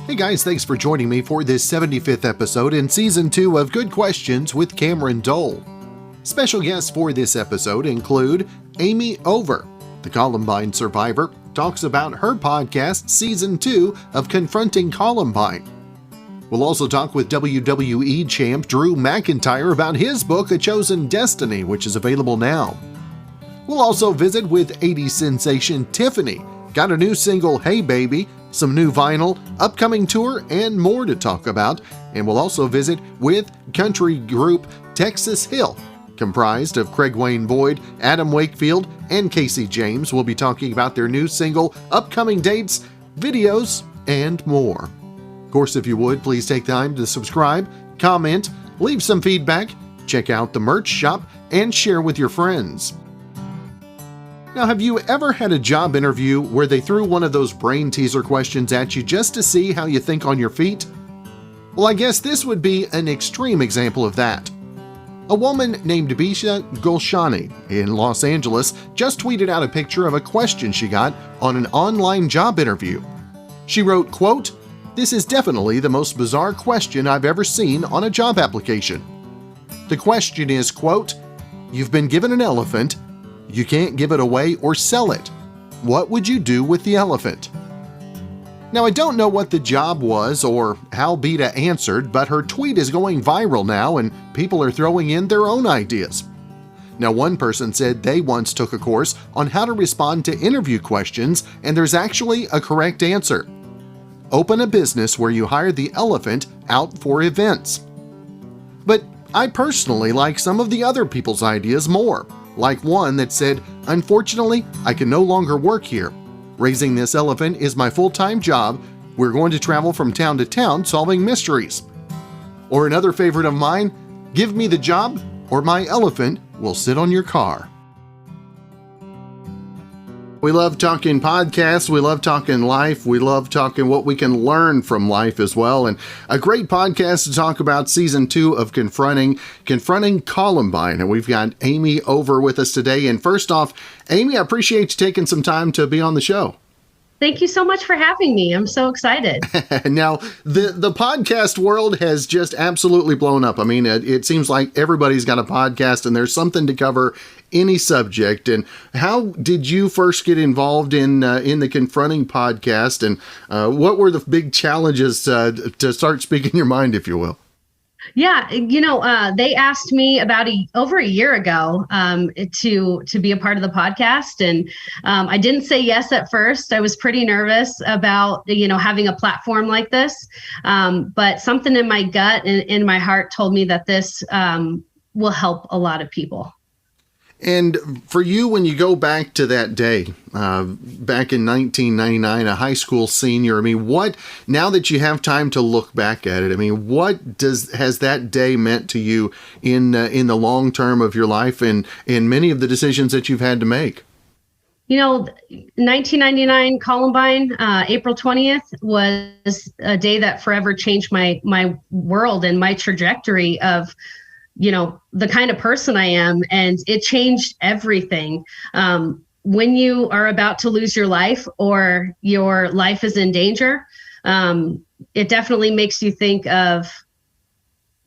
Hey guys, thanks for joining me for this 75th episode in Season 2 of Good Questions with Cameron Dole. Special guests for this episode include Amy Over, the Columbine survivor, talks about her podcast Season 2 of Confronting Columbine. We'll also talk with WWE Champ Drew McIntyre about his book A Chosen Destiny, which is available now. We'll also visit with 80s sensation Tiffany, got a new single Hey Baby, some new vinyl, upcoming tour, and more to talk about. And we'll also visit with country group Texas Hill, comprised of Craig Wayne Boyd, Adam Wakefield, and Casey James. We'll be talking about their new single, upcoming dates, videos, and more. Of course, if you would, please take time to subscribe, comment, leave some feedback, check out the merch shop, and share with your friends. Now, have you ever had a job interview where they threw one of those brain teaser questions at you just to see how you think on your feet? Well, I guess this would be an extreme example of that. A woman named Bisha Golshani in Los Angeles just tweeted out a picture of a question she got on an online job interview. She wrote, quote, "This is definitely the most bizarre question I've ever seen on a job application. The question is, quote, you've been given an elephant. You can't give it away or sell it. What would you do with the elephant?" Now, I don't know what the job was or how Beta answered, but her tweet is going viral now and people are throwing in their own ideas. Now, one person said they once took a course on how to respond to interview questions, and there's actually a correct answer. Open a business where you hire the elephant out for events. But I personally like some of the other people's ideas more. Like one that said, "Unfortunately, I can no longer work here. Raising this elephant is my full-time job. We're going to travel from town to town solving mysteries." Or another favorite of mine, "Give me the job or my elephant will sit on your car." We love talking podcasts, we love talking life, we love talking what we can learn from life as well, and a great podcast to talk about Season 2 of Confronting Columbine, and we've got Amy Over with us today. And first off, Amy, I appreciate you taking some time to be on the show. Thank you so much for having me. I'm so excited. Now, the podcast world has just absolutely blown up. I mean, it seems like everybody's got a podcast and there's something to cover any subject. And how did you first get involved in the Confronting podcast? And what were the big challenges to start speaking your mind, if you will? Yeah, they asked me about over a year ago to be a part of the podcast, and I didn't say yes at first. I was pretty nervous about having a platform like this, but something in my gut and in my heart told me that this will help a lot of people. And for you, when you go back to that day, back in 1999, a high school senior, I mean, now that you have time to look back at it, I mean, what has that day meant to you in the long term of your life and in many of the decisions that you've had to make? 1999 Columbine, April 20th was a day that forever changed my world and my trajectory of the kind of person I am. And it changed everything. When you are about to lose your life or your life is in danger, it definitely makes you think of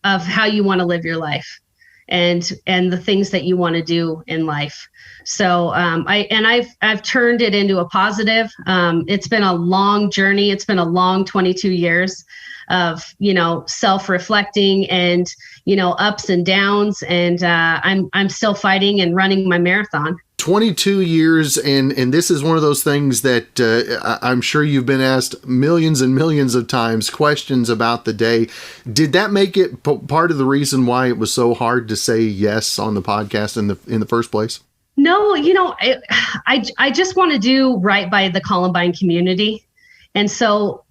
how you want to live your life and the things that you want to do in life. So I've turned it into a positive. It's been a long journey. It's been a long 22 years of self-reflecting and ups and downs, and I'm still fighting and running my marathon. 22 years, and this is one of those things that I'm sure you've been asked millions and millions of times, questions about the day. Did that make it part of the reason why it was so hard to say yes on the podcast in the first place? No, I just want to do right by the Columbine community, and so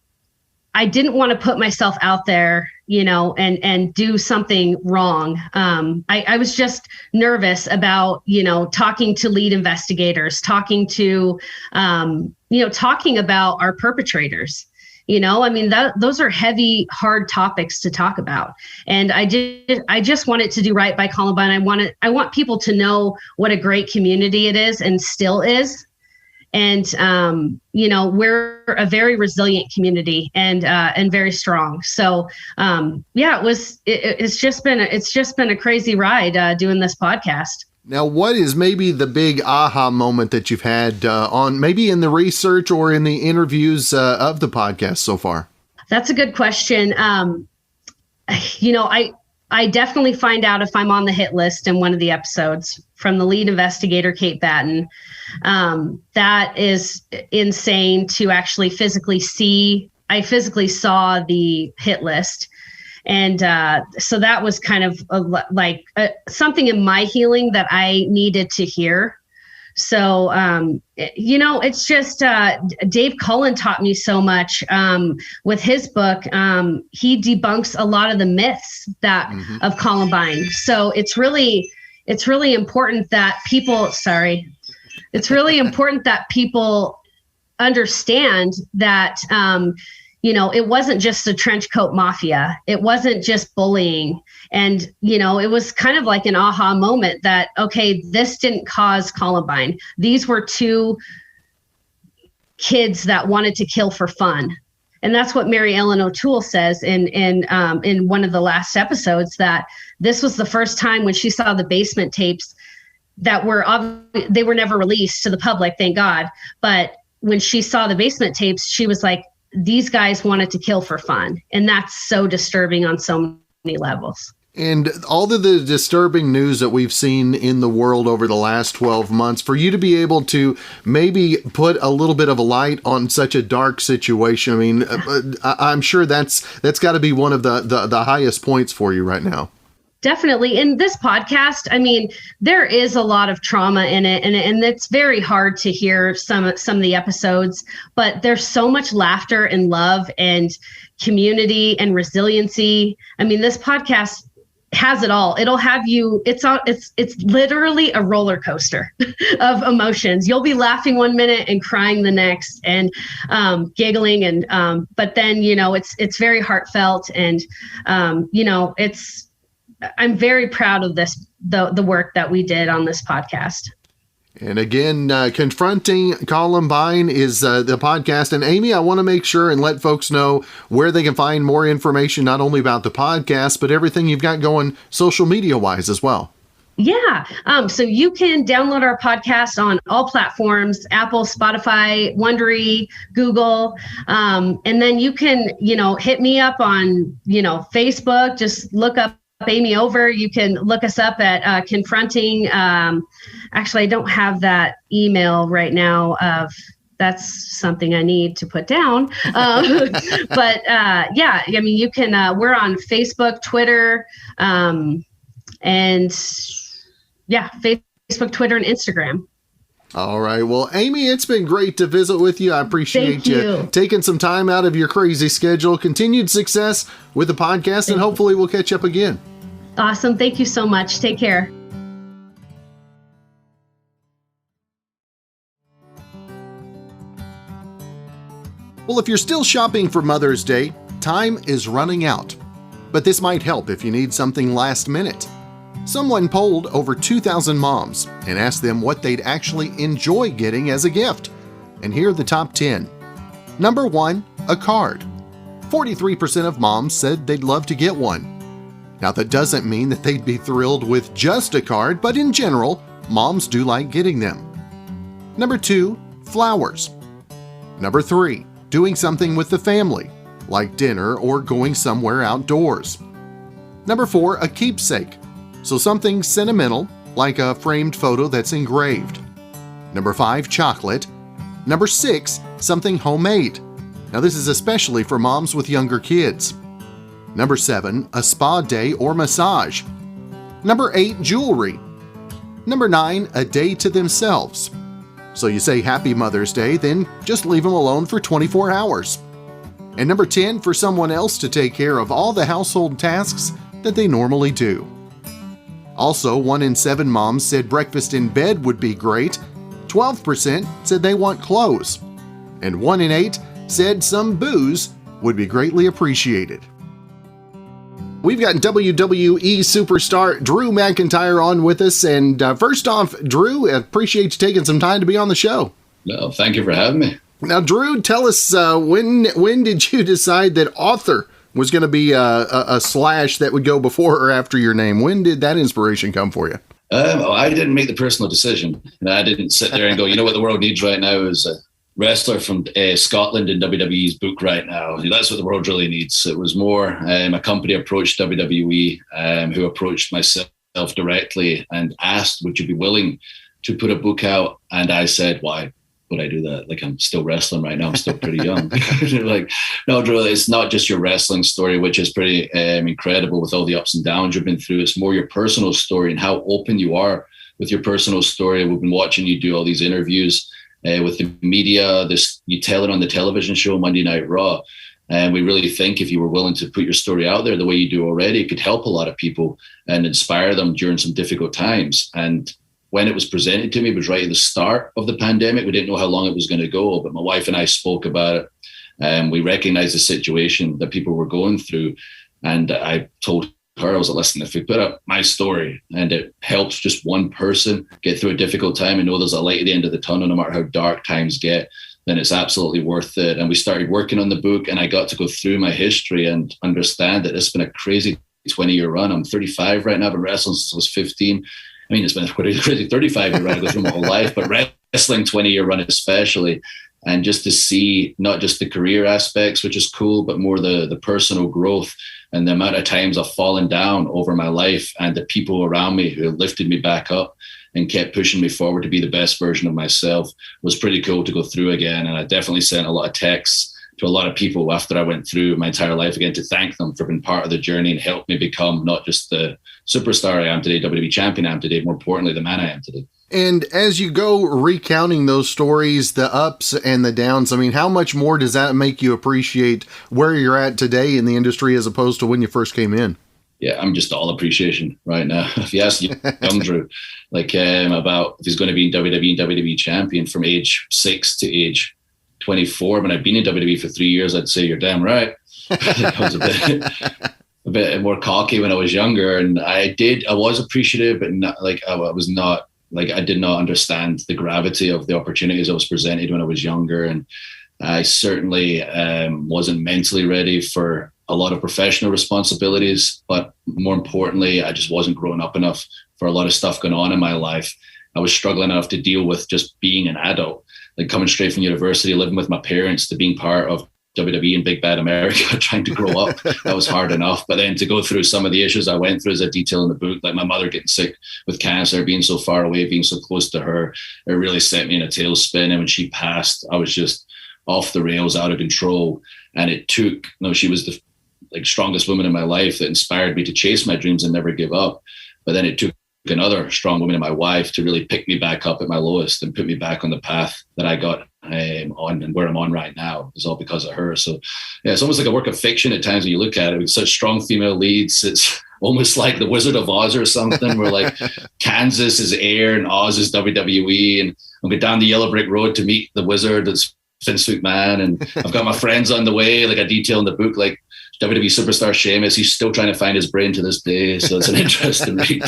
I didn't want to put myself out there, and do something wrong. I was just nervous about, talking to lead investigators, talking about our perpetrators. Those are heavy, hard topics to talk about. And I just wanted to do right by Columbine. I want people to know what a great community it is and still is. And, we're a very resilient community and very strong. So, it's just been a crazy ride doing this podcast. Now, what is maybe the big aha moment that you've had on maybe in the research or in the interviews of the podcast so far? That's a good question. I definitely find out if I'm on the hit list in one of the episodes from the lead investigator, Kate Batten. That is insane to actually physically see. I physically saw the hit list. And so that was kind of something in my healing that I needed to hear. So, it's just Dave Cullen taught me so much with his book. He debunks a lot of the myths that of Columbine. So it's really important that people understand that, it wasn't just a trench coat mafia. It wasn't just bullying. And, it was kind of like an aha moment that, okay, this didn't cause Columbine. These were two kids that wanted to kill for fun. And that's what Mary Ellen O'Toole says in one of the last episodes, that this was the first time when she saw the basement tapes that they were never released to the public, thank God. But when she saw the basement tapes, she was like, these guys wanted to kill for fun. And that's so disturbing on so many levels. And all of the disturbing news that we've seen in the world over the last 12 months, for you to be able to maybe put a little bit of a light on such a dark situation, I mean, I'm sure that's got to be one of the highest points for you right now. Definitely. In this podcast, I mean, there is a lot of trauma in it, and it's very hard to hear some of the episodes, but there's so much laughter and love and community and resiliency. I mean, this podcast has it all. It'll have you, it's literally a roller coaster of emotions. You'll be laughing one minute and crying the next, and giggling, and but then, it's very heartfelt, and I'm very proud of the work that we did on this podcast. And again, Confronting Columbine is the podcast. And Amy, I want to make sure and let folks know where they can find more information, not only about the podcast, but everything you've got going social media wise as well. Yeah. So you can download our podcast on all platforms: Apple, Spotify, Wondery, Google. And then you can, hit me up on, Facebook. Just look up Amy Over. You can look us up at Confronting. Actually, I don't have that email right now. That's something I need to put down. But yeah, I mean, you can. We're on Facebook, Twitter, and yeah, Facebook, Twitter, and Instagram. All right. Well, Amy, it's been great to visit with you. I appreciate you taking some time out of your crazy schedule. Continued success with the podcast, and hopefully we'll catch up again. Awesome. Thank you so much. Take care. Well, if you're still shopping for Mother's Day, time is running out. But this might help if you need something last minute. Someone polled over 2,000 moms and asked them what they'd actually enjoy getting as a gift. And here are the top 10. Number 1, a card. 43% of moms said they'd love to get one. Now, that doesn't mean that they'd be thrilled with just a card, but in general, moms do like getting them. Number 2, flowers. Number 3, doing something with the family, like dinner or going somewhere outdoors. Number 4, a keepsake. So something sentimental, like a framed photo that's engraved. Number 5, chocolate. Number 6, something homemade. Now, this is especially for moms with younger kids. Number 7, a spa day or massage. Number 8, jewelry. Number 9, a day to themselves. So you say Happy Mother's Day, then just leave them alone for 24 hours. And number 10, for someone else to take care of all the household tasks that they normally do. Also, 1 in 7 moms said breakfast in bed would be great. 12% said they want clothes. And 1 in 8 said some booze would be greatly appreciated. We've got WWE superstar Drew McIntyre on with us. And first off, Drew, appreciate you taking some time to be on the show. No, thank you for having me. Now, Drew, tell us when did you decide that author was going to be a slash that would go before or after your name? When did that inspiration come for you? I didn't make the personal decision. I didn't sit there and go, you know what the world needs right now is a wrestler from Scotland in WWE's book right now. That's what the world really needs. It was more a company approached WWE, who approached myself directly and asked, would you be willing to put a book out? And I said, why would I do that? Like, I'm still wrestling right now. I'm still pretty young. They're like, no, Drew, it's not just your wrestling story, which is pretty incredible with all the ups and downs you've been through. It's more your personal story and how open you are with your personal story. We've been watching you do all these interviews with the media. You tell it on the television show, Monday Night Raw. And we really think if you were willing to put your story out there the way you do already, it could help a lot of people and inspire them during some difficult times. And when it was presented to me, it was right at the start of the pandemic. We didn't know how long it was going to go, but my wife and I spoke about it. And we recognized the situation that people were going through. And I told her, I was like, listen, if we put up my story and it helps just one person get through a difficult time and know there's a light at the end of the tunnel, no matter how dark times get, then it's absolutely worth it. And we started working on the book, and I got to go through my history and understand that it's been a crazy 20-year run. I'm 35 right now. I've been wrestling since I was 15. I mean, it's been a crazy 35-year run. I go through my whole life, but wrestling 20-year run especially. And just to see not just the career aspects, which is cool, but more the personal growth and the amount of times I've fallen down over my life and the people around me who lifted me back up and kept pushing me forward to be the best version of myself was pretty cool to go through again. And I definitely sent a lot of texts to a lot of people after I went through my entire life again to thank them for being part of the journey and help me become not just the superstar I am today, WWE champion I am today, more importantly, the man I am today. And as you go recounting those stories, the ups and the downs, I mean, how much more does that make you appreciate where you're at today in the industry as opposed to when you first came in? Yeah, I'm just all appreciation right now. If you ask young Drew, like about if he's going to be in WWE and WWE champion from age 6 to age 24, when I've been in WWE for 3 years, I'd say you're damn right. I was a bit more cocky when I was younger, and I was appreciative, but not, like I was not. Like I did not understand the gravity of the opportunities I was presented when I was younger. And I certainly wasn't mentally ready for a lot of professional responsibilities. But more importantly, I just wasn't growing up enough for a lot of stuff going on in my life. I was struggling enough to deal with just being an adult, like coming straight from university, living with my parents, to being part of WWE and Big Bad America, trying to grow up. That was hard enough. But then to go through some of the issues I went through, as I detail in the book, like my mother getting sick with cancer, being so far away, being so close to her, it really set me in a tailspin. And when she passed, I was just off the rails, out of control. And it took, she was the strongest woman in my life that inspired me to chase my dreams and never give up. But then it took another strong woman in my wife to really pick me back up at my lowest and put me back on the path that I got on, and where I'm on right now is all because of her. So yeah, it's almost like a work of fiction at times when you look at it with such strong female leads. It's almost like the Wizard of Oz or something, where like Kansas is air and Oz is WWE, and I'm going down the yellow brick road to meet the wizard that's Vince McMahon, and I've got my friends on the way, like I detail in the book, like WWE superstar Sheamus, he's still trying to find his brain to this day. So it's an interesting read.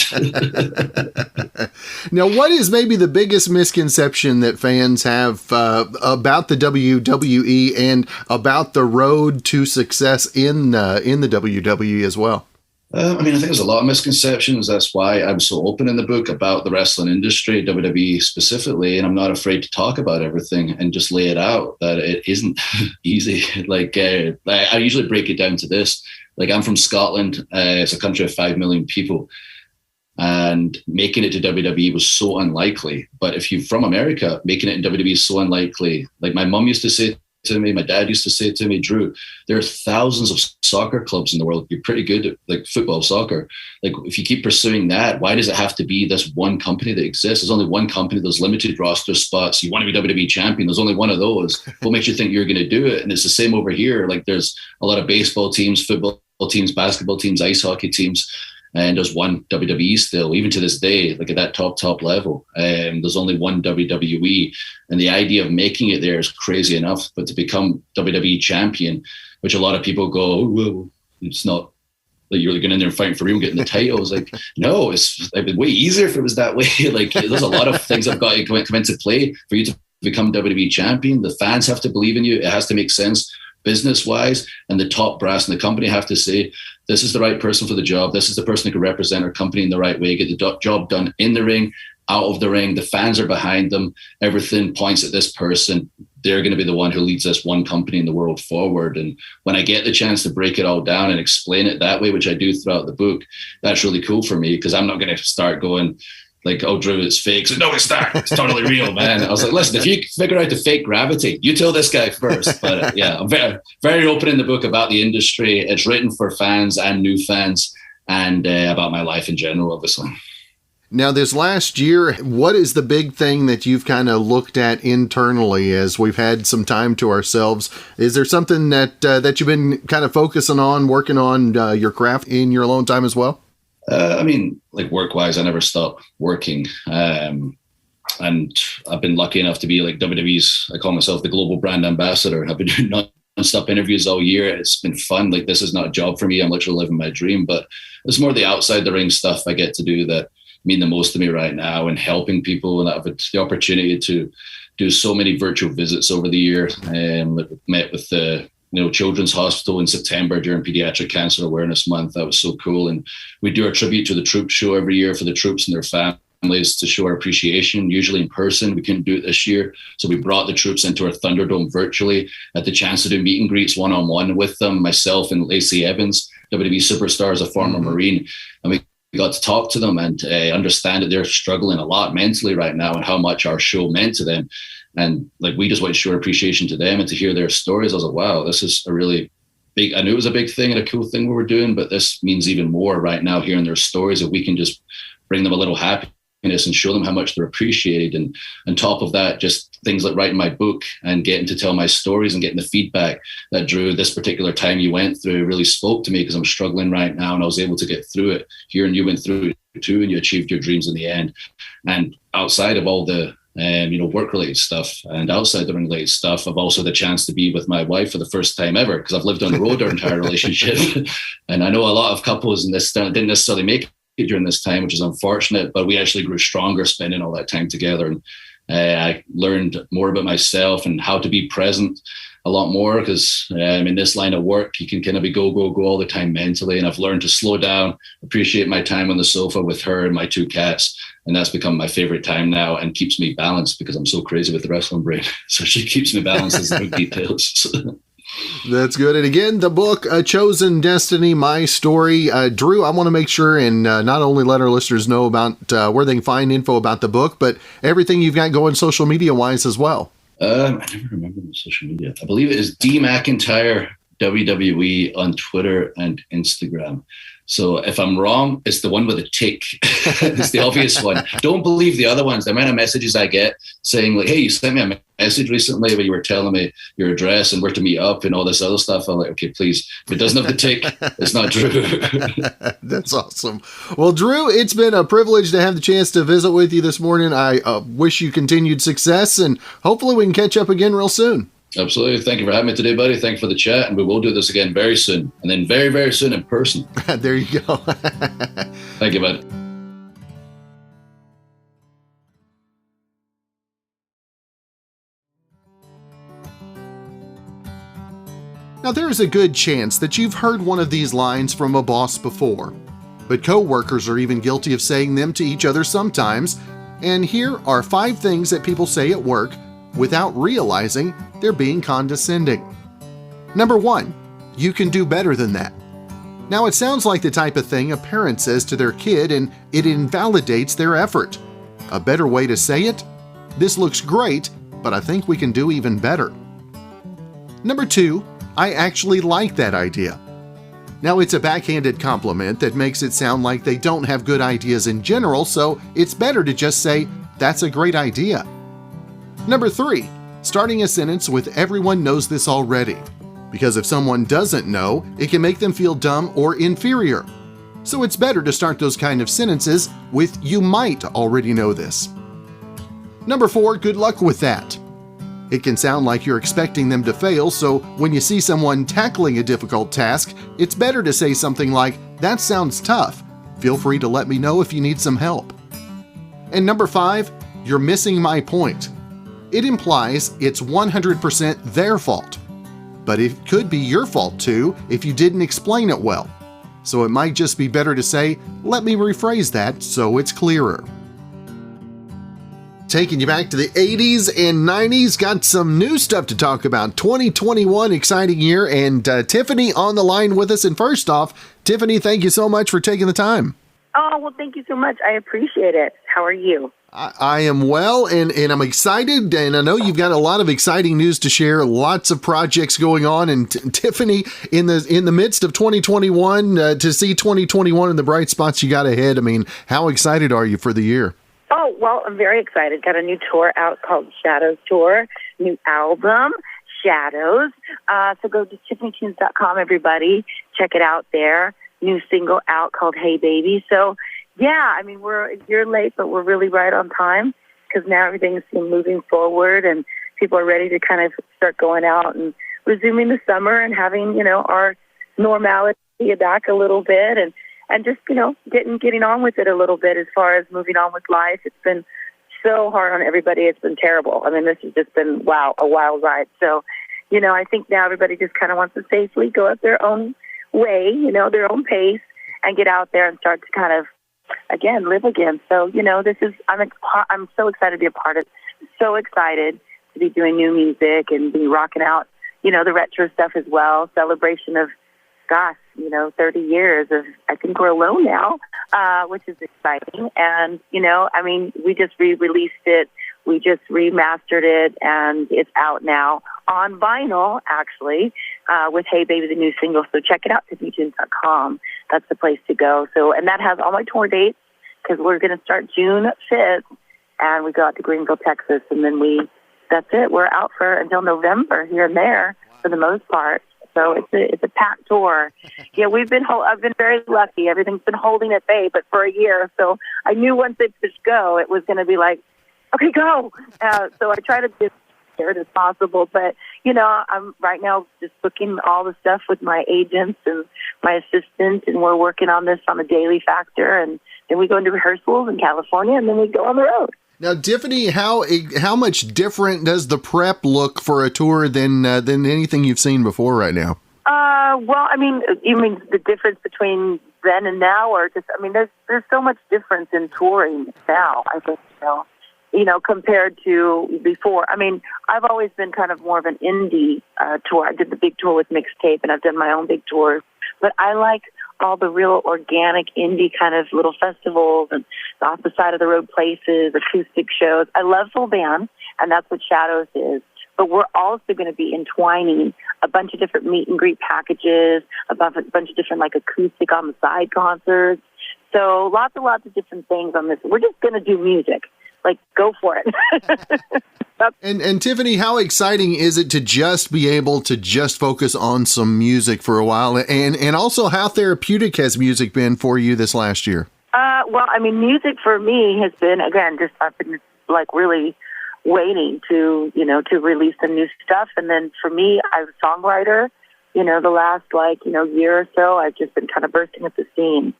Now, what is maybe the biggest misconception that fans have about the WWE and about the road to success in the WWE as well? I think there's a lot of misconceptions. That's why I'm so open in the book about the wrestling industry, WWE specifically, and I'm not afraid to talk about everything and just lay it out that it isn't easy. I usually break it down to this. Like, I'm from Scotland. It's a country of 5 million people, and making it to WWE was so unlikely. But if you're from America, making it in WWE is so unlikely. Like my mom used to say to me, my dad used to say to me, Drew, there are thousands of soccer clubs in the world. You're pretty good at like football, soccer. Like if you keep pursuing that, why does it have to be this one company that exists? There's only one company. There's limited roster spots. You want to be WWE champion. There's only one of those. What makes you think you're going to do it? And it's the same over here. Like there's a lot of baseball teams, football teams, basketball teams, ice hockey teams. And there's one WWE still, even to this day, like at that top level. There's only one WWE. And the idea of making it there is crazy enough. But to become WWE champion, which a lot of people go, oh, well, it's not like you're going in there and fighting for real, getting the title. It's like, no, it's way easier if it was that way. Like there's a lot of things that have got to come into play for you to become WWE champion, the fans have to believe in you. It has to make sense business-wise, and the top brass in the company have to say, this is the right person for the job. This is the person who can represent our company in the right way, get the job done in the ring, out of the ring. The fans are behind them. Everything points at this person. They're going to be the one who leads this one company in the world forward. And when I get the chance to break it all down and explain it that way, which I do throughout the book, that's really cool for me, because I'm not going to start going like, oh, Drew, it's fake. So, no, it's not. It's totally real, man. I was like, listen, if you figure out the fake gravity, you tell this guy first. But yeah, I'm very, very open in the book about the industry. It's written for fans and new fans, and about my life in general, obviously. Now, this last year, what is the big thing that you've kind of looked at internally as we've had some time to ourselves? Is there something that you've been kind of focusing on, working on your craft in your alone time as well? I mean, like work-wise, I never stop working. And I've been lucky enough to be like WWE's, I call myself the global brand ambassador. I've been doing non-stop interviews all year. It's been fun. Like, this is not a job for me. I'm literally living my dream, but it's more the outside the ring stuff I get to do that mean the most to me right now, and helping people. And I've had the opportunity to do so many virtual visits over the year. Met with the Children's Hospital in September during Pediatric Cancer Awareness Month. That was so cool. And we do our tribute to the troops show every year for the troops and their families to show our appreciation, usually in person. We couldn't do it this year, so we brought the troops into our Thunderdome virtually. Had the chance to do meet and greets one-on-one with them, myself and Lacey Evans, WWE superstar, as a former Marine. And we got to talk to them and understand that they're struggling a lot mentally right now, and how much our show meant to them. And like, we just want to show appreciation to them and to hear their stories. I was like, wow, this is a really big, I knew it was a big thing and a cool thing we were doing, but this means even more right now, hearing their stories. If we can just bring them a little happiness and show them how much they're appreciated. And on top of that, just things like writing my book and getting to tell my stories and getting the feedback that, Drew, this particular time you went through really spoke to me, because I'm struggling right now, and I was able to get through it. Hearing you went through it too, and you achieved your dreams in the end. And outside of all the work-related stuff and outside the ring-related stuff, I've also had the chance to be with my wife for the first time ever, because I've lived on the road our entire relationship. And I know a lot of couples in this didn't necessarily make it during this time, which is unfortunate, but we actually grew stronger spending all that time together. And I learned more about myself and how to be present a lot more, because in this line of work, you can kind of be go all the time mentally. And I've learned to slow down, appreciate my time on the sofa with her and my two cats. And that's become my favorite time now, and keeps me balanced, because I'm so crazy with the wrestling brain. So she keeps me balanced as the big details. That's good. And again, the book, A Chosen Destiny, My Story. Drew, I want to make sure and not only let our listeners know about where they can find info about the book, but everything you've got going social media-wise as well. I never remember the social media. I believe it is D McIntyre WWE on Twitter and Instagram. So if I'm wrong, it's the one with a tick. It's the obvious one. Don't believe the other ones. The amount of messages I get saying like, hey, you sent me a message recently where you were telling me your address and where to meet up and all this other stuff. I'm like, okay, please. If it doesn't have the tick, it's not true. That's awesome. Well, Drew, it's been a privilege to have the chance to visit with you this morning. I wish you continued success, and hopefully we can catch up again real soon. Absolutely. Thank you for having me today, buddy. Thank you for the chat. And we will do this again very soon. And then very, very soon in person. There you go. Thank you, bud. Now, there is a good chance that you've heard one of these lines from a boss before, but coworkers are even guilty of saying them to each other sometimes. And here are 5 things that people say at work without realizing they're being condescending. Number 1, you can do better than that. Now, it sounds like the type of thing a parent says to their kid, and it invalidates their effort. A better way to say it? This looks great, but I think we can do even better. Number 2, I actually like that idea. Now, it's a backhanded compliment that makes it sound like they don't have good ideas in general, so it's better to just say, that's a great idea. Number 3, starting a sentence with everyone knows this already, because if someone doesn't know, it can make them feel dumb or inferior. So it's better to start those kind of sentences with you might already know this. Number 4, good luck with that. It can sound like you're expecting them to fail, so when you see someone tackling a difficult task, it's better to say something like, that sounds tough. Feel free to let me know if you need some help. And number 5, you're missing my point. it implies it's 100% their fault. But it could be your fault too if you didn't explain it well. So it might just be better to say, let me rephrase that so it's clearer. Taking you back to the 80s and 90s, got some new stuff to talk about. 2021, exciting year, and Tiffany on the line with us. And first off, Tiffany, thank you so much for taking the time. Oh, well, thank you so much. I appreciate it. How are you? I am well, and I'm excited, and I know you've got a lot of exciting news to share, lots of projects going on, and Tiffany, in the midst of 2021, to see 2021 and the bright spots you got ahead, I mean, how excited are you for the year? Oh, well, I'm very excited. Got a new tour out called Shadows Tour, new album, Shadows. So go to tiffanytunes.com, everybody. Check it out there. New single out called Hey Baby. So, yeah, I mean, we're a year late, but we're really right on time because now everything's moving forward and people are ready to kind of start going out and resuming the summer and having, our normality back a little bit and just, getting on with it a little bit as far as moving on with life. It's been so hard on everybody. It's been terrible. I mean, this has just been, a wild ride. So, I think now everybody just kind of wants to safely go at their own way, their own pace and get out there and start to kind of, again, live again. So, I'm so excited to be a part of it. So excited to be doing new music and be rocking out, the retro stuff as well. Celebration of, 30 years of, I think we're alone now, which is exciting. And, we just re-released it. We just remastered it, and it's out now on vinyl, actually, with Hey Baby, the new single. So check it out, tiffanytunes.com. That's the place to go. So, and that has all my tour dates because we're going to start June 5th, and we go out to Greenville, Texas, and then that's it. We're out until November here and there for the most part. So it's a packed tour. Yeah, I've been very lucky. Everything's been holding at bay, but for a year. So I knew once it was go, it was going to be like, okay, go. So I try to be as prepared as possible. But, I'm right now just booking all the stuff with my agents and my assistant, and we're working on this on a daily factor. And then we go into rehearsals in California, and then we go on the road. Now, Tiffany, how much different does the prep look for a tour than anything you've seen before right now? Well, I mean, you mean the difference between then and now, or just, I mean, there's so much difference in touring now, I think, compared to before. I mean, I've always been kind of more of an indie tour. I did the big tour with Mixtape, and I've done my own big tours. But I like all the real organic indie kind of little festivals and off the side of the road places, acoustic shows. I love full band, and that's what Shadows is. But we're also going to be entwining a bunch of different meet and greet packages, a bunch of different like acoustic on the side concerts. So lots of different things on this. We're just going to do music. Like, go for it. And Tiffany, how exciting is it to just be able to just focus on some music for a while? And also, how therapeutic has music been for you this last year? Well, I mean, music for me has been, again, just I've been like really waiting to release some new stuff. And then for me, I'm a songwriter. The last year or so, I've just been kind of bursting at the seams.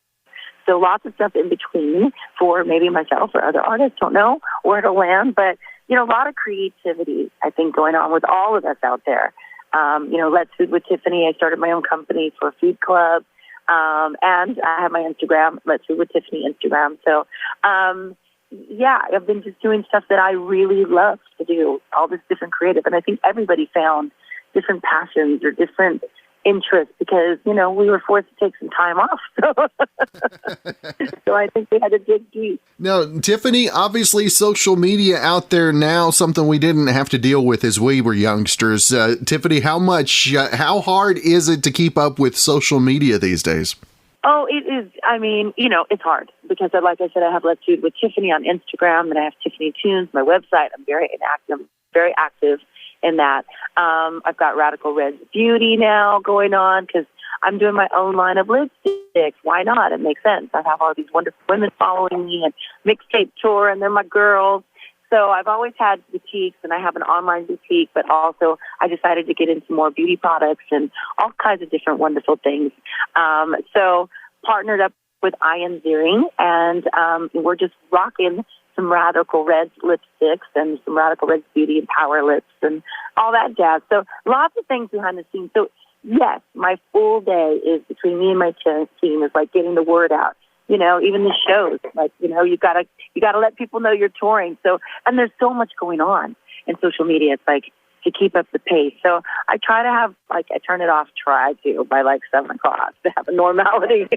So lots of stuff in between for maybe myself or other artists, don't know where it'll land. But, a lot of creativity, I think, going on with all of us out there. Let's Food with Tiffany. I started my own company for a food club. And I have my Instagram, Let's Food with Tiffany Instagram. So, I've been just doing stuff that I really love to do, all this different creative. And I think everybody found different passions or different interests because, we were forced to take some time off. So I think we had to dig deep. Now, Tiffany, obviously social media out there now, something we didn't have to deal with as we were youngsters. Tiffany, how hard is it to keep up with social media these days? Oh, it is. I mean, it's hard because, like I said, I have Let's Food with Tiffany on Instagram, and I have Tiffany Tunes, my website. I'm very active in that. I've got Radical Red's Beauty now going on because I'm doing my own line of lipsticks. Why not? It makes sense. I have all these wonderful women following me and Mixtape Tour, and they're my girls. So I've always had boutiques, and I have an online boutique, but also I decided to get into more beauty products and all kinds of different wonderful things. So partnered up with Ian Ziering, and we're just rocking some Radical Red lipsticks and some Radical Red Beauty and Power Lips and all that jazz. So lots of things behind the scenes. So yes, my full day is between me and my team is like getting the word out. You know, even the shows, like, you know, you gotta let people know you're touring. So, and there's so much going on in social media. It's like to keep up the pace. So I try to have, like, I turn it off, try to, by like 7 o'clock to have a normality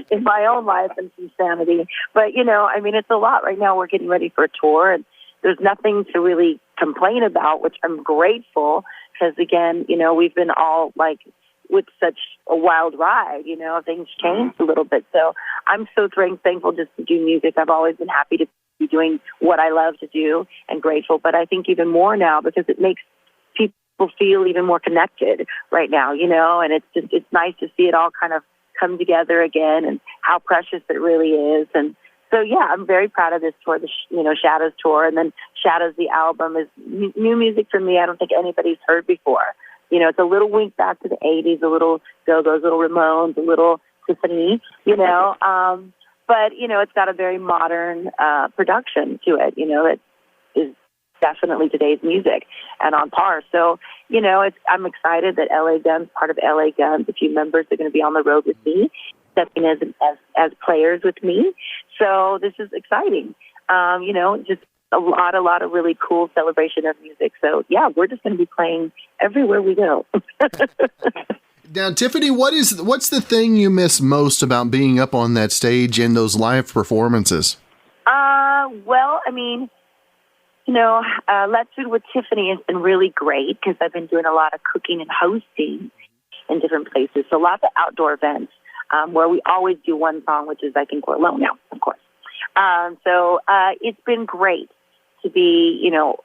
in my own life and some sanity. But, you know, I mean, it's a lot right now. We're getting ready for a tour and there's nothing to really complain about, which I'm grateful because, again, you know, we've been all like with such a wild ride, you know, things changed a little bit. So I'm so thankful just to do music. I've always been happy to be doing what I love to do and grateful. But I think even more now because it makes people feel even more connected right now, you know, and it's nice to see it all kind of come together again and how precious it really is. And so, yeah, I'm very proud of this tour, the Shadows tour. And then Shadows, the album, is new music for me I don't think anybody's heard before. You know, it's a little wink back to the 80s, a little Go-Go's, a little Ramones, a little Tiffany, you know. But, you know, it's got a very modern production to it, you know, that is definitely today's music and on par. So, you know, I'm excited that LA Guns, part of LA Guns, a few members are going to be on the road with me, stepping as players with me. So this is exciting. You know, just a lot of really cool celebration of music. So yeah, we're just going to be playing everywhere we go. Now, Tiffany, what's the thing you miss most about being up on that stage in those live performances? Well, I mean, you know, Let's Food with Tiffany has been really great because I've been doing a lot of cooking and hosting in different places. So lots of outdoor events where we always do one song, which is, I think, we're alone now, of course. So it's been great to be, you know,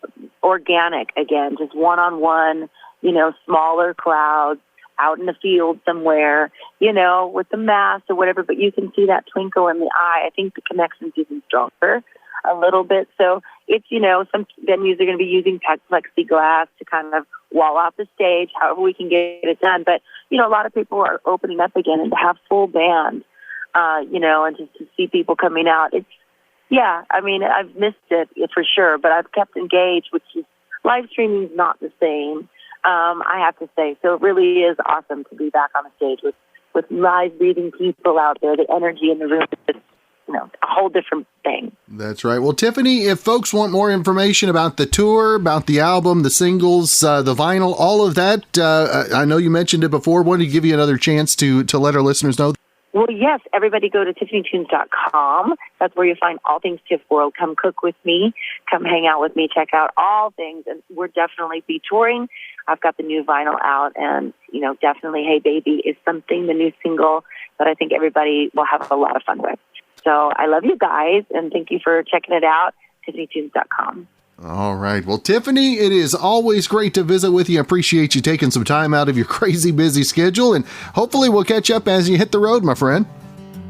organic again, just one-on-one, you know, smaller crowds out in the field somewhere, you know, with the mask or whatever, but you can see that twinkle in the eye. I think the connection's even stronger a little bit. So it's, you know, some venues are going to be using plexiglass to kind of wall off the stage, however we can get it done. But, you know, a lot of people are opening up again and to have full band, you know, and just to see people coming out. It's, yeah, I mean, I've missed it for sure, but I've kept engaged, which is, live streaming is not the same, I have to say. So it really is awesome to be back on the stage with live breathing people out there. The energy in the room is, you know, a whole different thing. That's right. Well, Tiffany, if folks want more information about the tour, about the album, the singles, the vinyl, all of that, I know you mentioned it before. Wanted to give you another chance to let our listeners know. Well, yes, everybody go to tiffanytunes.com. That's where you find all things Tiff World. Come cook with me. Come hang out with me. Check out all things. And we're definitely be touring. I've got the new vinyl out. And, you know, definitely Hey Baby is something, the new single that I think everybody will have a lot of fun with. So I love you guys. And thank you for checking it out. tiffanytunes.com. All right. Well, Tiffany, it is always great to visit with you. I appreciate you taking some time out of your crazy busy schedule, and hopefully we'll catch up as you hit the road, my friend.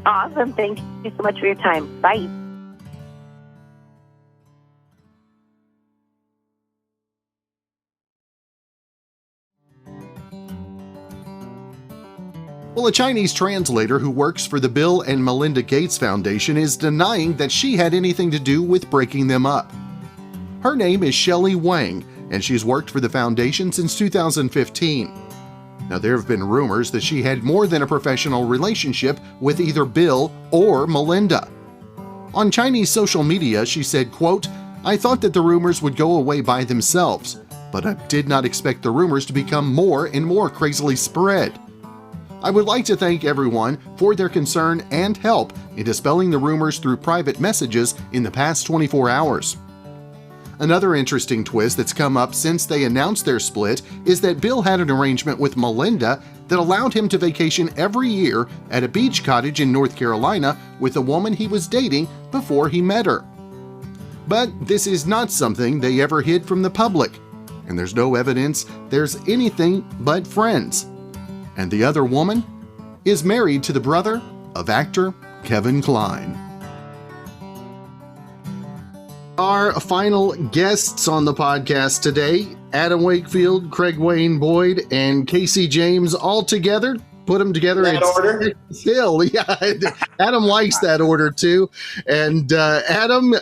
Awesome. Thank you so much for your time. Bye. Well, a Chinese translator who works for the Bill and Melinda Gates Foundation is denying that she had anything to do with breaking them up. Her name is Shelley Wang, and she's worked for the foundation since 2015. Now, there have been rumors that she had more than a professional relationship with either Bill or Melinda. On Chinese social media, she said, quote, "I thought that the rumors would go away by themselves, but I did not expect the rumors to become more and more crazily spread. I would like to thank everyone for their concern and help in dispelling the rumors through private messages in the past 24 hours. Another interesting twist that's come up since they announced their split is that Bill had an arrangement with Melinda that allowed him to vacation every year at a beach cottage in North Carolina with a woman he was dating before he met her. But this is not something they ever hid from the public, and there's no evidence there's anything but friends. And the other woman is married to the brother of actor Kevin Kline. Our final guests on the podcast today, Adam Wakefield, Craig Wayne Boyd, and Casey James, all together put them together. That order? Still, yeah. Adam likes that order too. And Adam,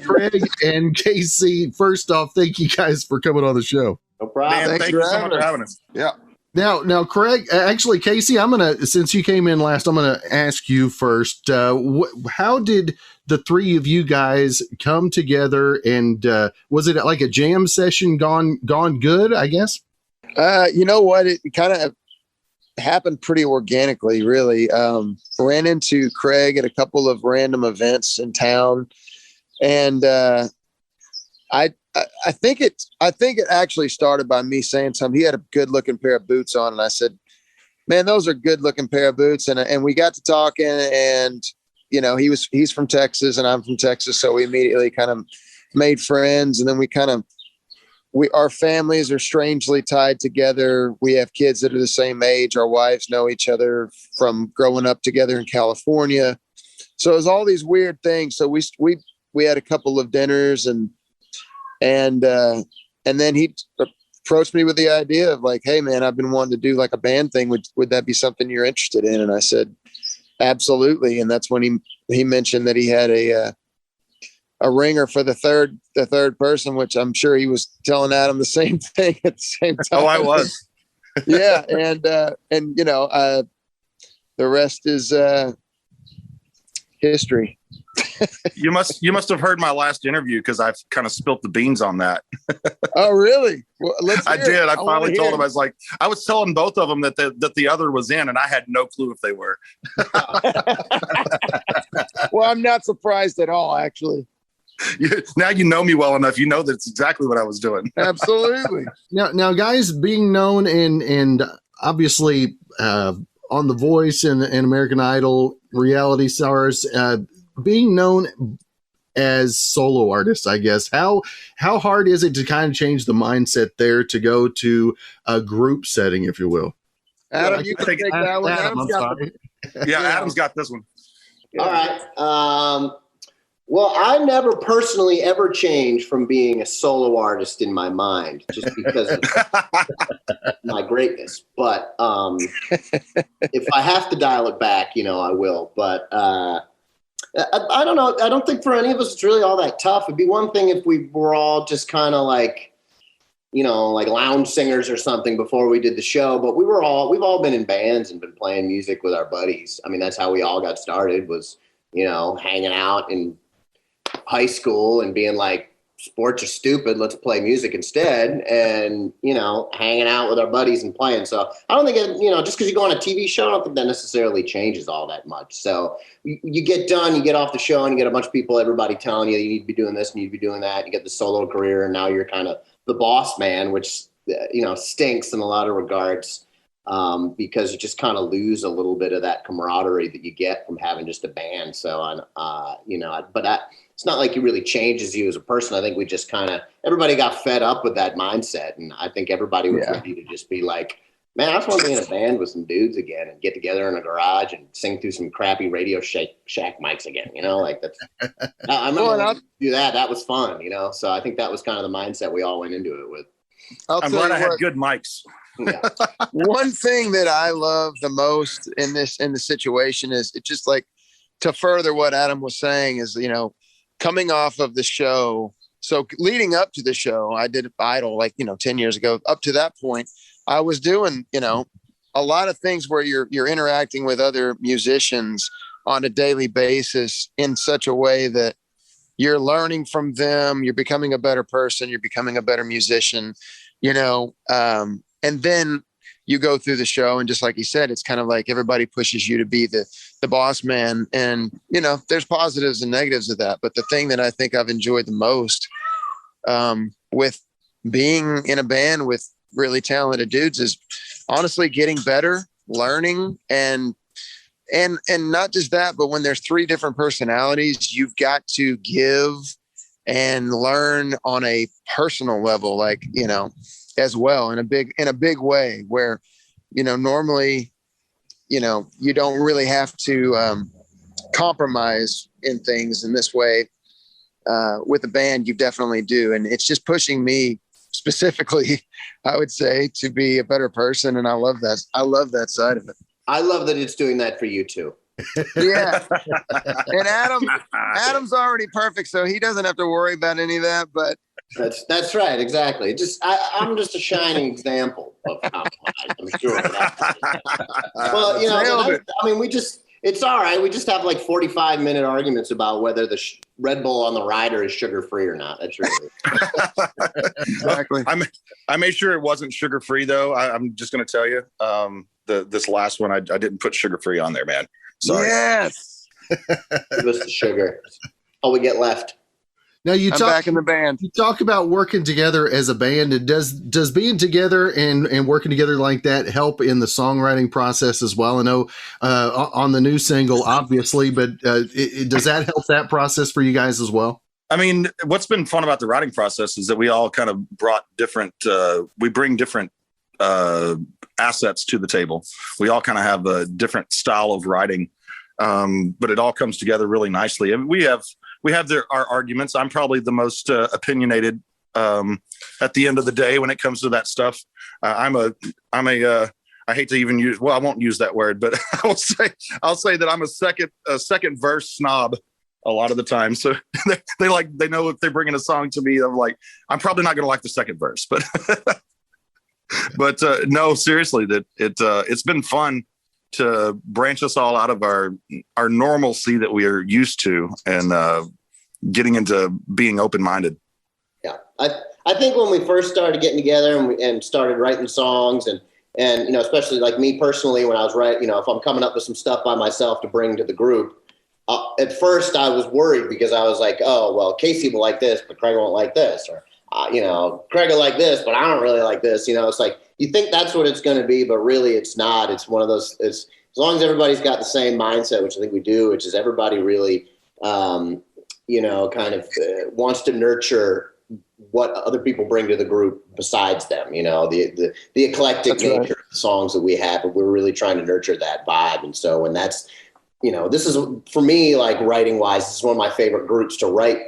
Craig, and Casey, first off, thank you guys for coming on the show. No problem. Man, thank you so much for having us. Yeah. Now, Craig, actually, Casey, since you came in last, I'm gonna ask you first. How did the three of you guys come together, and was it like a jam session gone good, I guess? You know what? It kind of happened pretty organically, really. Ran into Craig at a couple of random events in town, and I think it actually started by me saying something. He had a good looking pair of boots on, and I said, "Man, those are good looking pair of boots." And we got to talking, and you know, he's from Texas and I'm from Texas, so we immediately kind of made friends, and then our families are strangely tied together. We have kids that are the same age. Our wives know each other from growing up together in California. So it was all these weird things. So we had a couple of dinners, and then he approached me with the idea of like, "Hey man, I've been wanting to do like a band thing. Would that be something you're interested in?" And I said, "Absolutely." And that's when he mentioned that he had a ringer for the third person, which I'm sure he was telling Adam the same thing at the same time. Oh, I was. Yeah. And you know, the rest is history. You must have heard my last interview, because I've kind of spilt the beans on that. Oh, really? Well, I did. I finally told him. I was telling both of them that the other was in, and I had no clue if they were. Well, I'm not surprised at all, actually. Now you know me well enough. You know that's exactly what I was doing. Absolutely. Now, guys, being known and obviously on The Voice and American Idol, reality stars, being known as solo artists, I guess, how hard is it to kind of change the mindset there to go to a group setting, if you will? Adam, you can take that one. Adam's got this one. All right. Well, I never personally ever changed from being a solo artist in my mind, just because of my greatness. But if I have to dial it back, you know, I will. But I don't know. I don't think for any of us it's really all that tough. It'd be one thing if we were all just kind of like, you know, like lounge singers or something before we did the show. But we've all been in bands and been playing music with our buddies. I mean, that's how we all got started, was, you know, hanging out in high school and being like, sports are stupid, let's play music instead, and, you know, hanging out with our buddies and playing. So I don't think it, you know, just because you go on a TV show, I don't think that necessarily changes all that much. So you get done, you get off the show, and you get a bunch of people, everybody telling you need to be doing this, need to be doing that. You get the solo career, and now you're kind of the boss man, which, you know, stinks in a lot of regards, because you just kind of lose a little bit of that camaraderie that you get from having just a band. So, you know, it's not like it really changes you as a person. I think we just everybody got fed up with that mindset. And I think everybody was ready to just be like, man, I just want to be in a band with some dudes again and get together in a garage and sing through some crappy Radio Shack mics again. You know, like that's, I remember do that. That was fun, you know? So I think that was kind of the mindset we all went into it with. I'm glad I had good mics. Yeah. One thing that I love the most in the situation is it just like, to further what Adam was saying, is, you know, coming off of the show. So leading up to the show, I did Idol, like, you know, 10 years ago. Up to that point, I was doing, you know, a lot of things where you're interacting with other musicians on a daily basis in such a way that you're learning from them. You're becoming a better person. You're becoming a better musician, you know, and then you go through the show, and just like he said, it's kind of like everybody pushes you to be the boss man. And, you know, there's positives and negatives of that. But the thing that I think I've enjoyed the most with being in a band with really talented dudes is honestly getting better, learning, and not just that, but when there's three different personalities, you've got to give and learn on a personal level, like, you know, as well, in a big way, where, you know, normally, you know, you don't really have to compromise in things in this way. With a band, you definitely do. And it's just pushing me specifically, I would say, to be a better person. And I love that. I love that side of it. I love that it's doing that for you too. Yeah. And Adam's already perfect, so he doesn't have to worry about any of that. But that's right, exactly. I'm just a shining example of how I'm sure. Well, you know, it's all right. We just have like 45-minute arguments about whether the Red Bull on the rider is sugar-free or not. That's really exactly. I made sure it wasn't sugar-free, though. I'm just going to tell you, this last one, I didn't put sugar-free on there, man. Sorry. Yes. Give us the sugar. All we get left. Now I'm back in the band. You talk about working together as a band, and does being together and working together like that help in the songwriting process as well? I know on the new single, obviously, but does that help that process for you guys as well? I mean, what's been fun about the writing process is that we all kind of brought we bring different assets to the table. We all kind of have a different style of writing, but it all comes together really nicely. I mean, we have our arguments. I'm probably the most opinionated at the end of the day when it comes to that stuff. I hate to even use, well, I won't use that word, but I'll say that I'm a second verse snob a lot of the time. So they know if they're bringing a song to me, I'm probably not going to like the second verse, but but no, seriously, that it's been fun to branch us all out of our normalcy that we are used to, and getting into being open-minded. Yeah, I think when we first started getting together and started writing songs, and you know, especially like me personally, when I was writing, you know, if I'm coming up with some stuff by myself to bring to the group, at first I was worried because I was like, oh well, Casey will like this, but Craig won't like this, or you know, Craig will like this, but I don't really like this. You know, it's like you think that's what it's going to be, but really it's not. It's one of those. It's as long as everybody's got the same mindset, which I think we do, which is everybody really, you know, kind of wants to nurture what other people bring to the group besides them. You know, the eclectic That's nature right. of the songs that we have, but we're really trying to nurture that vibe. And so when that's, you know, this is for me, like writing wise, this is one of my favorite groups to write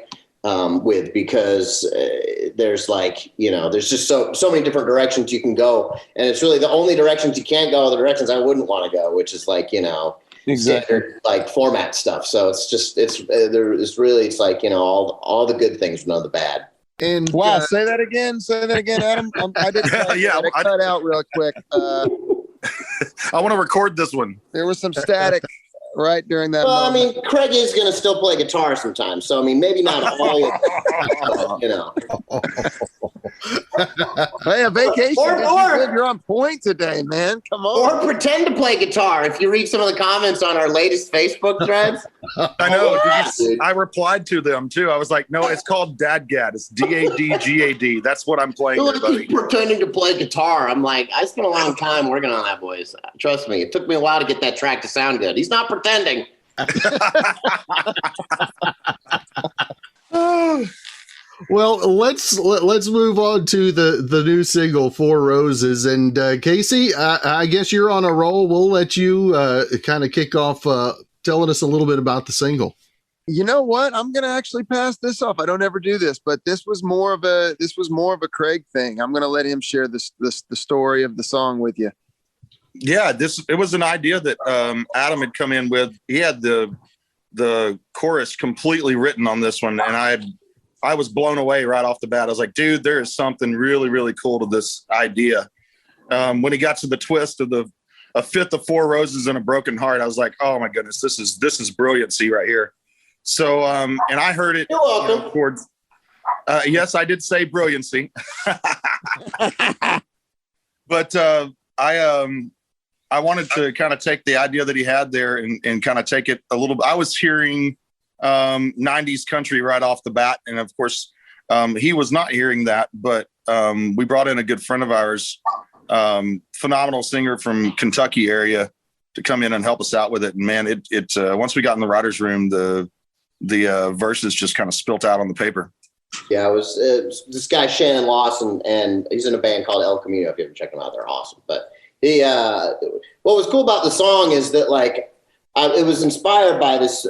with, because there's like, you know, there's just so many different directions you can go, and it's really the only directions you can't go are the directions I wouldn't want to go, which is like, you know, standard like format stuff. So it's just it's really like, you know, all the good things, none of the bad. And Wow, say that again, Adam. I didn't cut out real quick. I want to record this one. There was some static right during that Well, moment. I mean, Craig is going to still play guitar sometimes. So, I mean, maybe not all of it, you know. Hey, a vacation. Or- You're on point today, man. Come on. Or pretend to play guitar. If you read some of the comments on our latest Facebook threads. I know. Dude. I replied to them too. I was like, no, it's called Dadgad. It's DADGAD. That's what I'm playing, Like buddy. he's pretending to play guitar. I'm like, I spent a long time working on that, boys. Trust me. It took me a while to get that track to sound good. He's not pretending. well, let's move on to the new single, Four Roses. And Casey, I guess you're on a roll. We'll let you kind of kick off telling us a little bit about the single. You know what? I'm gonna actually pass this off. I don't ever do this, but this was more of a Craig thing. I'm gonna let him share the story of the song with you. Yeah, it was an idea that Adam had come in with. He had the chorus completely written on this one, and I was blown away right off the bat. I was like, dude, there is something really, really cool to this idea. When he got to the twist of a fifth of Four Roses and a Broken Heart, I was like, oh my goodness, this is brilliancy right here. So, and I heard it. You're welcome. Towards, yes, I did say brilliancy, but I wanted to kind of take the idea that he had there and kind of take it a little bit. I was hearing 90s country right off the bat. And of course, he was not hearing that, but we brought in a good friend of ours, phenomenal singer from Kentucky area, to come in and help us out with it. And man, it once we got in the writer's room, the verses just kind of spilt out on the paper. Yeah, it was this guy, Shannon Lawson, and he's in a band called El Camino. If you ever check them out, they're awesome. But what was cool about the song is that like it was inspired by this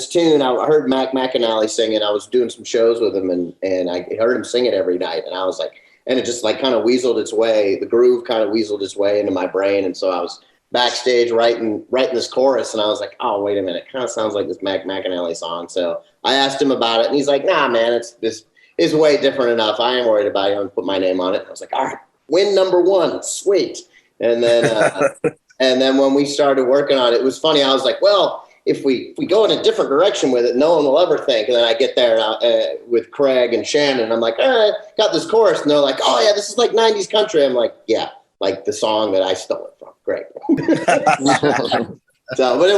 tune. I heard Mac McAnally sing it. I was doing some shows with him, and I heard him sing it every night, and I was like, and it just like kind of weaseled its way. The groove kind of weaseled its way into my brain, and so I was backstage writing this chorus, and I was like, oh, wait a minute, it kind of sounds like this Mac McAnally song. So I asked him about it, and he's like, nah, man, it's way different enough. I ain't worried about it. I'm gonna put my name on it. I was like, all right, win number one, sweet. And then and then when we started working on it, it was funny. I was like, well, if we go in a different direction with it, no one will ever think. And then I get there with Craig and Shannon. I'm like, all right, got this chorus. And they're like, oh, yeah, this is like 90s country. I'm like, yeah, like the song that I stole it from. Great. So, but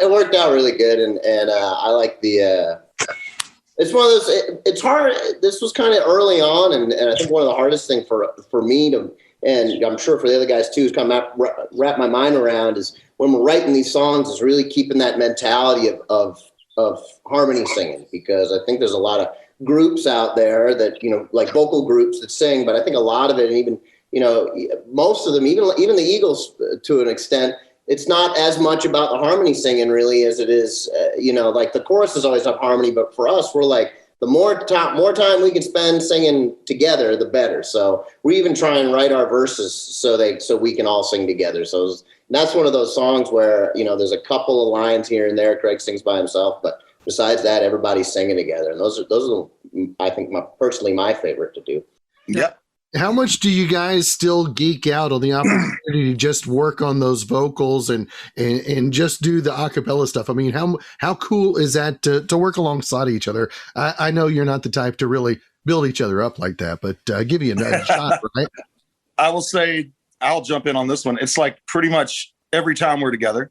it worked out really good. And I like the it's one of those, it's hard. This was kind of early on. And I think one of the hardest things for me to, and I'm sure for the other guys too, is kind of wrap my mind around is when we're writing these songs is really keeping that mentality of harmony singing, because I think there's a lot of groups out there that, like vocal groups that sing, but I think a lot of it, and even, most of them, even the Eagles to an extent, it's not as much about the harmony singing really as it is, like the chorus is always have harmony, but for us, we're like, the more time we can spend singing together, the better. So we even try and write our verses so we can all sing together. So that's one of those songs where, there's a couple of lines here and there. Craig sings by himself, but besides that, everybody's singing together. And those are I think, personally my favorite to do. Yeah. How much do you guys still geek out on the opportunity to just work on those vocals and just do the a cappella stuff? I mean, how cool is that to work alongside each other? I know you're not the type to really build each other up like that, but give you another shot, right? I will say, I'll jump in on this one. It's like pretty much every time we're together.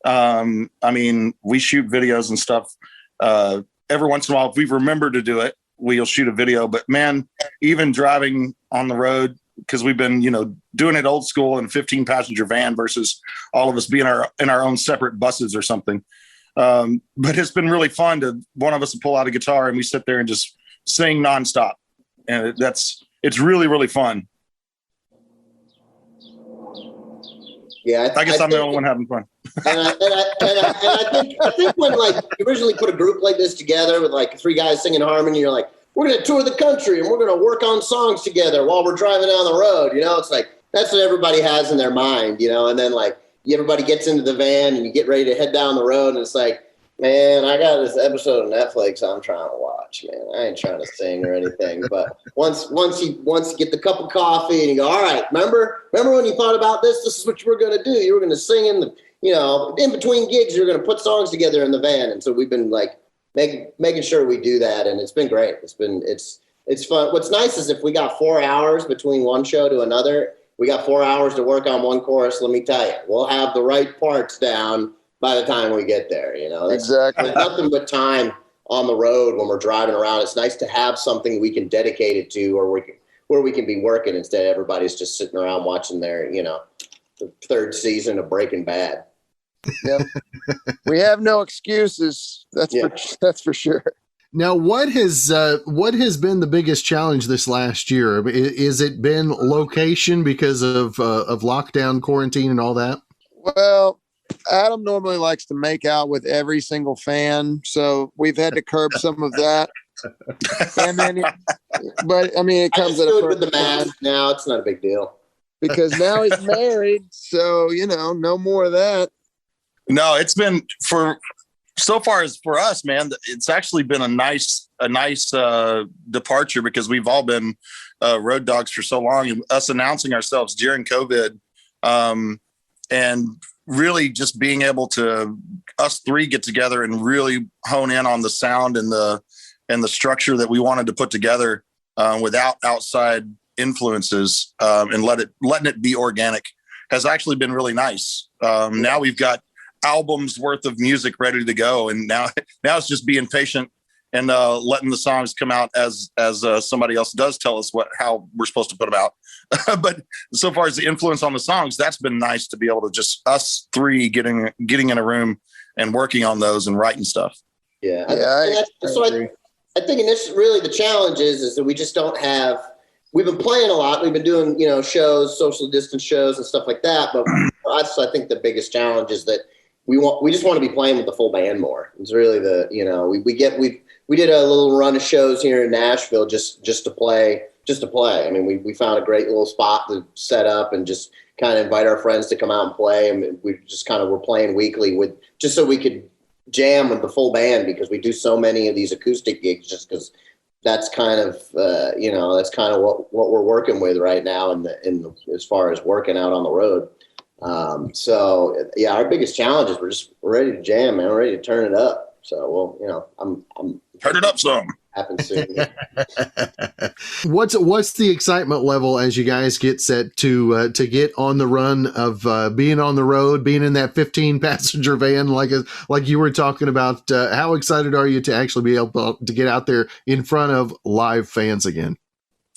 I mean, we shoot videos and stuff. Every once in a while, if we remember to do it, we'll shoot a video. But man, even driving on the road, because we've been, doing it old school in a 15-passenger van versus all of us being in our own separate buses or something. But it's been really fun to one of us to pull out a guitar and we sit there and just sing nonstop. And it's really, really fun. Yeah, I guess I'm the only one having fun. And I think when like you originally put a group like this together with like three guys singing harmony, you're like, we're going to tour the country and we're going to work on songs together while we're driving down the road. It's like, that's what everybody has in their mind, and then like everybody gets into the van and you get ready to head down the road and it's like, man, I got this episode of Netflix I'm trying to watch, man. I ain't trying to sing or anything. But once you get the cup of coffee and you go, all right, remember when you thought about this? This is what you were going to do. You were going to sing in the, in between gigs, you're going to put songs together in the van. And so we've been like making sure we do that. And it's been great. It's fun. What's nice is if we got 4 hours between one show to another, we got 4 hours to work on one chorus. Let me tell you, we'll have the right parts down by the time we get there. Exactly. There's nothing but time on the road when we're driving around. It's nice to have something we can dedicate it to, or where we can be working instead of everybody's just sitting around watching their, the third season of Breaking Bad. Yep. We have no excuses. That's for sure. Now, what has been the biggest challenge this last year? Is it been location because of lockdown, quarantine, and all that? Well, Adam normally likes to make out with every single fan, so we've had to curb some of that. And then, but I mean, it comes at a with the mask now. It's not a big deal because now he's married, so no more of that. No, it's been so far as for us, man. It's actually been a nice departure because we've all been road dogs for so long, and us announcing ourselves during COVID, and really just being able to us three get together and really hone in on the sound and the structure that we wanted to put together without outside influences, and letting it be organic has actually been really nice. Now we've got albums worth of music ready to go, and now it's just being patient and letting the songs come out as somebody else does tell us how we're supposed to put them out. But so far as the influence on the songs, that's been nice to be able to just us three getting in a room and working on those and writing stuff. Yeah. I think really the challenge is that we just don't have. We've been playing a lot. We've been doing shows, social distance shows and stuff like that. But for us, I think the biggest challenge is that we just want to be playing with the full band more. It's really we did a little run of shows here in Nashville just to play to play. I mean, we found a great little spot to set up and just kind of invite our friends to come out and play. And we just kind of were playing weekly just so we could jam with the full band, because we do so many of these acoustic gigs just because that's kind of, that's kind of what we're working with right now as far as working out on the road. So yeah, our biggest challenge is we're ready to jam, man. We're ready to turn it up. So, I'm turn it up some. Happen soon. What's the excitement level as you guys get set to get on the run of being on the road, being in that 15 passenger van like you were talking about? How excited are you to actually be able to get out there in front of live fans again?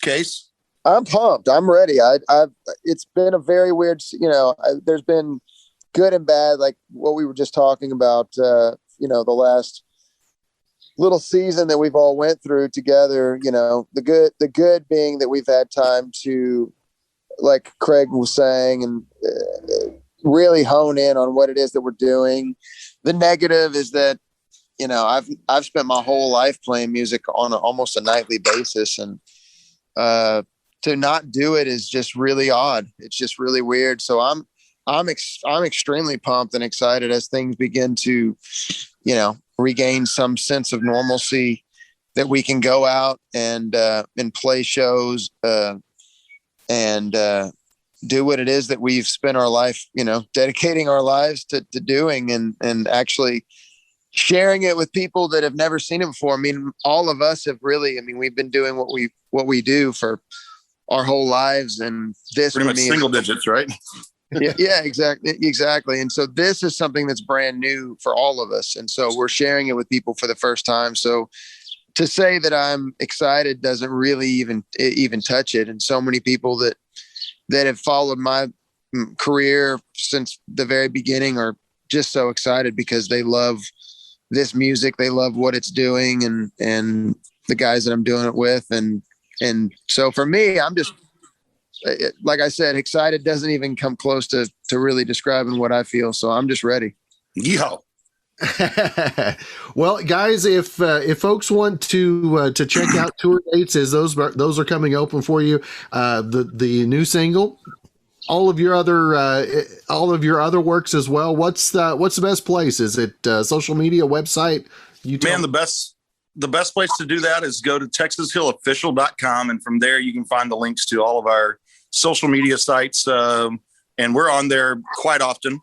Case? I'm pumped. I'm ready. It's been a very weird, there's been good and bad, like what we were just talking about, the last little season that we've all went through together. The good being that we've had time to, like Craig was saying, and really hone in on what it is that we're doing. The negative is that, I've spent my whole life playing music on almost a nightly basis, and to not do it is just really odd. It's just really weird. So I'm extremely pumped and excited as things begin to, regain some sense of normalcy, that we can go out and play shows and do what it is that we've spent our life, dedicating our lives to doing, and actually sharing it with people that have never seen it before. I mean, all of us have really, we've been doing what we do for our whole lives, and this pretty much single digits, right? yeah, exactly. And so this is something that's brand new for all of us. And so we're sharing it with people for the first time. So to say that I'm excited doesn't really even touch it. And so many people that have followed my career since the very beginning are just so excited because they love this music. They love what it's doing and the guys that I'm doing it with. And so for me, I'm just, like I said, excited doesn't even come close to really describing what I feel. So I'm just ready. Yeehaw. Well, guys, if folks want to check out tour dates, as those are coming open for you, the new single, all of your other works as well, what's the best place? Is it social media, website? Man, the best place to do that is go to texashillofficial.com, and from there you can find the links to all of our social media sites, and we're on there quite often,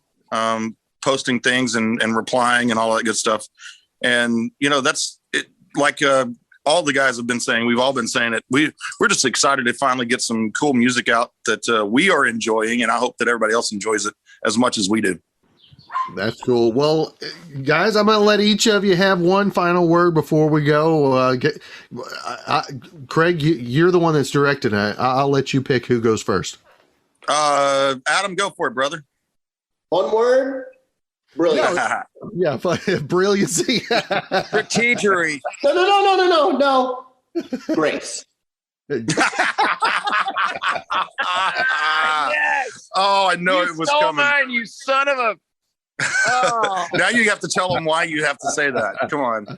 posting things and replying and all that good stuff. And that's it. Like all the guys have been saying, we've all been saying it. We're just excited to finally get some cool music out that we are enjoying, and I hope that everybody else enjoys it as much as we do. That's cool. Well, guys, I'm going to let each of you have one final word before we go. Craig, you're the one that's directing it. I'll let you pick who goes first. Adam, go for it, brother. One word. Brilliant. Yeah, brilliancy. Strategery. No. Grace. Yes. Oh, I know it was coming. Mine, you son of a. Oh. Now you have to tell them why you have to say that. Come on. So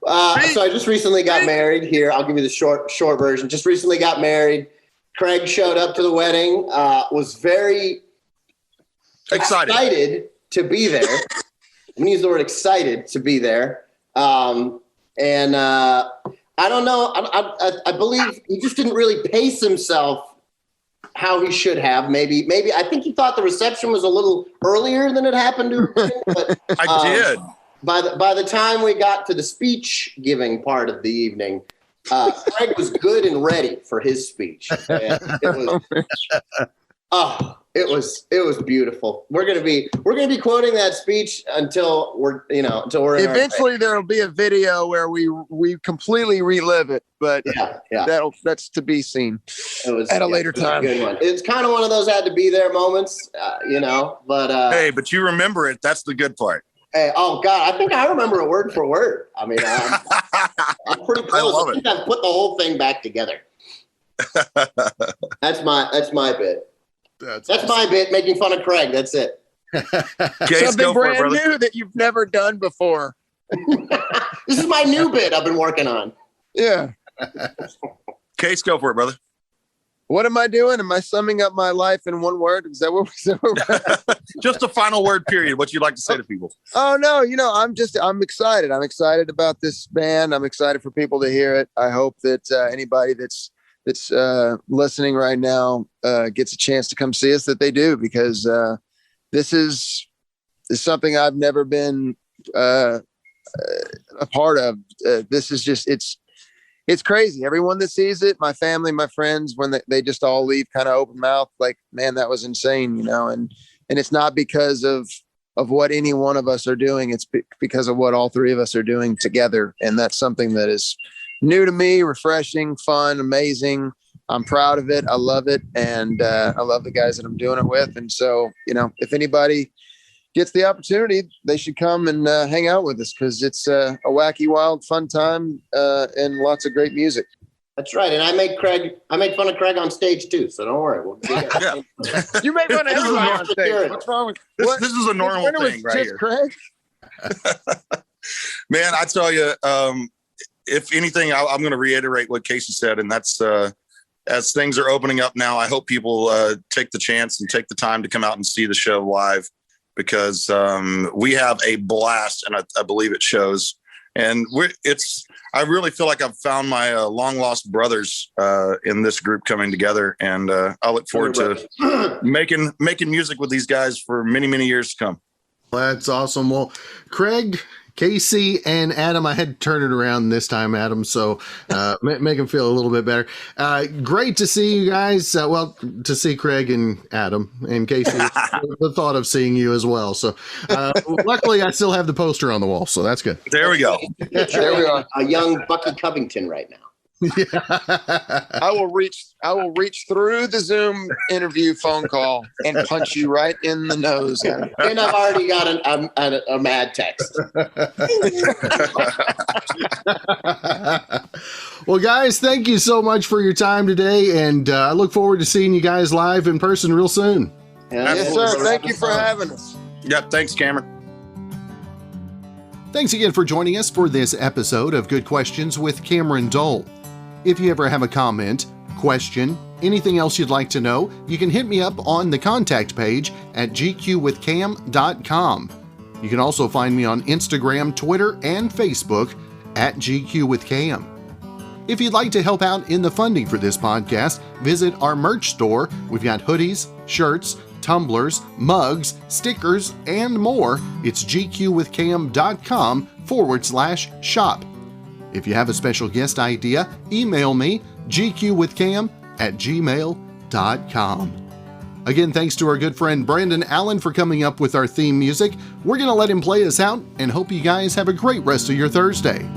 I just recently got married here. I'll give you the short version. Just recently got married. Craig showed up to the wedding. Was very excited to be there. I'm going to use the word excited to be there. And I don't know. I believe he just didn't really pace himself how he should have. Maybe I think he thought the reception was a little earlier than it happened to him. But I did. By the time we got to the speech giving part of the evening, Craig was good and ready for his speech. And it was beautiful. We're gonna be quoting that speech until we're in eventually there will be a video where we completely relive it, but yeah. That's to be seen at a later time. Good one. It's kind of one of those had to be there moments, but hey, but you remember it. That's the good part. Hey, oh God, I think I remember it word for word. I mean, I'm pretty close. I think I've put the whole thing back together. That's my bit. That's awesome. My bit, making fun of Craig. That's it. Something brand new that you've never done before. This is my new bit I've been working on. Yeah. Case, go for it, brother. What am I doing? Am I summing up my life in one word? Is that what we're Just a final word, period. What you'd like to say to people? Oh, no, I'm excited. I'm excited about this band. I'm excited for people to hear it. I hope that anybody that's listening right now gets a chance to come see us, that they do, because this is something I've never been a part of. This is just, it's crazy. Everyone that sees it, my family, my friends, when they just all leave kind of open mouth, like, man, that was insane, and it's not because of what any one of us are doing. It's because of what all three of us are doing together. And that's something that is new to me, refreshing, fun, amazing. I'm proud of it. I love it. And I love the guys that I'm doing it with. And so, if anybody gets the opportunity, they should come and hang out with us, because it's a wacky, wild, fun time and lots of great music. That's right. And I made fun of Craig on stage too. So don't worry. You make fun of everybody on stage. What's wrong with this is a normal thing right here. Craig? Man, I tell you, if anything, I'm going to reiterate what Casey said. And that's, as things are opening up now, I hope people take the chance and take the time to come out and see the show live, because we have a blast, and I believe it shows. And I really feel like I've found my long lost brothers in this group coming together, and I look forward to making music with these guys for many, many years to come. That's awesome. Well, Craig, Casey, and Adam, I had to turn it around this time, Adam, so make them feel a little bit better. Great to see you guys. To see Craig and Adam and Casey, the thought of seeing you as well. So luckily I still have the poster on the wall, so that's good. There we go. There we are. A young Bucky Covington right now. I will reach through the Zoom interview phone call and punch you right in the nose. And I've already got a mad text. Well, guys, thank you so much for your time today, and I look forward to seeing you guys live in person real soon. Yes, sir. Thank you for having us. Yeah, thanks, Cameron. Thanks again for joining us for this episode of Good Questions with Cameron Dole. If you ever have a comment, question, anything else you'd like to know, you can hit me up on the contact page at gqwithcam.com. You can also find me on Instagram, Twitter, and Facebook at GQWithCam. If you'd like to help out in the funding for this podcast, visit our merch store. We've got hoodies, shirts, tumblers, mugs, stickers, and more. It's gqwithcam.com/shop. If you have a special guest idea, email me, gqwithcam@gmail.com. Again, thanks to our good friend Brandon Allen for coming up with our theme music. We're going to let him play us out and hope you guys have a great rest of your Thursday.